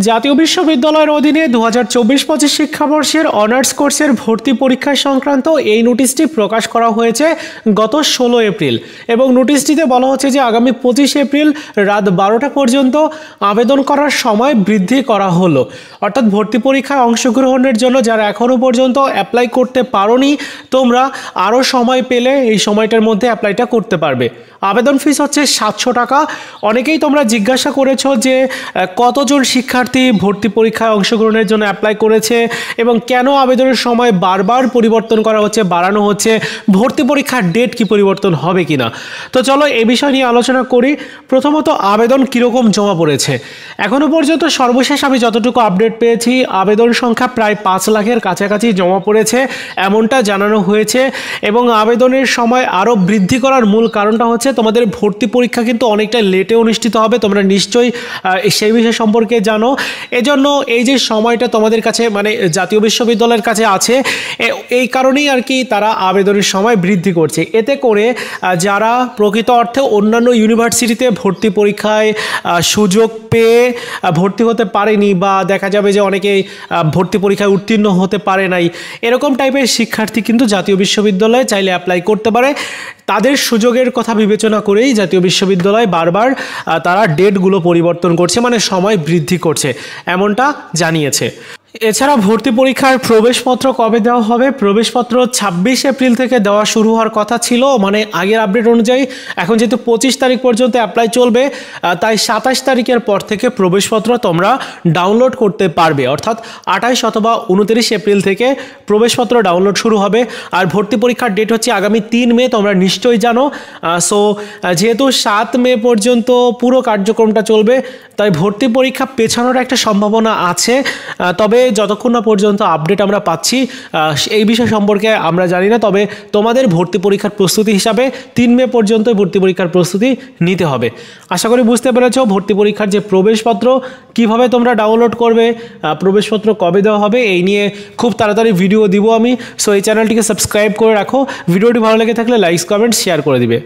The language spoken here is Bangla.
জাতীয় বিশ্ববিদ্যালয়ের অধীনে 2024-25 শিক্ষাবর্ষের অনার্স কোর্সের ভর্তি পরীক্ষা সংক্রান্ত এই নোটিশটি প্রকাশ করা হয়েছে গত 16 এপ্রিল এবং নোটিশটিতে বলা হচ্ছে যে আগামী 25 এপ্রিল রাত 12টা পর্যন্ত আবেদন করার সময় বৃদ্ধি করা হলো। অর্থাৎ ভর্তি পরীক্ষায় অংশগ্রহণের জন্য যারা এখনও পর্যন্ত অ্যাপ্লাই করতে পারোনি, তোমরা আরও সময় পেলে এই সময়টার মধ্যে অ্যাপ্লাইটা করতে পারবে। আবেদন ফিস হচ্ছে 700 টাকা। অনেকেই তোমরা জিজ্ঞাসা করেছো যে কতজন শিক্ষার্থী ভর্তি পরীক্ষায় অংশগ্রহণের জন্য অ্যাপ্লাই করেছে এবং কেন আবেদনের সময় বারবার পরিবর্তন করা হচ্ছে, বাড়ানো হচ্ছে, ভর্তি পরীক্ষার ডেট কি পরিবর্তন হবে কিনা। তো চলো এই বিষয় নিয়ে আলোচনা করি। প্রথমত আবেদন কীরকম জমা পড়েছে। এখনও পর্যন্ত সর্বশেষ আমি যতটুকু আপডেট পেয়েছি, আবেদন সংখ্যা প্রায় 5 লাখের কাছাকাছি জমা পড়েছে এমনটা জানানো হয়েছে এবং আবেদনের সময় আরও বৃদ্ধি করার মূল কারণটা হচ্ছে তোমাদের ভর্তি পরীক্ষা কিন্তু অনেকটা লেটে অনুষ্ঠিত হবে। তোমরা নিশ্চয়ই সেই বিষয় সম্পর্কে জানো। এজন্য এই যে সময়টা তোমাদের কাছে মানে জাতীয় বিশ্ববিদ্যালয়ের কাছে আছে, এই কারণেই আর কি তারা আবেদনের সময় বৃদ্ধি করছে। এতে করে যারা প্রকৃত অর্থে অন্যান্য ইউনিভার্সিটিতে ভর্তি পরীক্ষায় সুযোগ পেয়ে ভর্তি হতে পারেনি বা দেখা যাবে যে অনেকেই ভর্তি পরীক্ষায় উত্তীর্ণ হতে পারে নাই, এরকম টাইপের শিক্ষার্থী কিন্তু জাতীয় বিশ্ববিদ্যালয়ে চাইলে অ্যাপ্লাই করতে পারে। তাদের সুযোগের কথা বিবেচনা করেই জাতীয় বিশ্ববিদ্যালয় বারবার তারা ডেটগুলো পরিবর্তন করছে, মানে সময় বৃদ্ধি করছে এমনটা জানিয়েছে। এছাড়া ভর্তি পরীক্ষার প্রবেশপত্র কবে দেওয়া হবে? প্রবেশপত্র 26 এপ্রিল থেকে দেওয়া শুরু হওয়ার কথা ছিল, মানে আগের আপডেট অনুযায়ী। এখন যেহেতু 25 তারিখ পর্যন্ত অ্যাপ্লাই চলবে, তাই 27 তারিখের পর থেকে প্রবেশপত্র তোমরা ডাউনলোড করতে পারবে। অর্থাৎ 28 অথবা 29 এপ্রিল থেকে প্রবেশপত্র ডাউনলোড শুরু হবে। আর ভর্তি পরীক্ষার ডেট হচ্ছে আগামী 3 মে, তোমরা নিশ্চয়ই জানো। সো যেহেতু 7 মে পর্যন্ত পুরো কার্যক্রমটা চলবে, তাই ভর্তি পরীক্ষা পেছানোর একটা সম্ভাবনা আছে। তবে যতক্ষণ না পর্যন্ত আপডেট আমরা পাচ্ছি এই বিষয় সম্পর্কে আমরা জানি না। তবে তোমাদের ভর্তি পরীক্ষার প্রস্তুতি হিসাবে 3 মে পর্যন্ত ভর্তি পরীক্ষার প্রস্তুতি নিতে হবে। আশা করি বুঝতে পেরেছো ভর্তি পরীক্ষার যে প্রবেশপত্র কিভাবে তোমরা ডাউনলোড করবে, প্রবেশপত্র কবে দেওয়া হবে, এই নিয়ে খুব তাড়াতাড়ি ভিডিও দিব আমি। সো এই চ্যানেলটিকে সাবস্ক্রাইব করে রাখো। ভিডিওটি ভালো লেগে থাকলে লাইক, কমেন্ট, শেয়ার করে দিবে।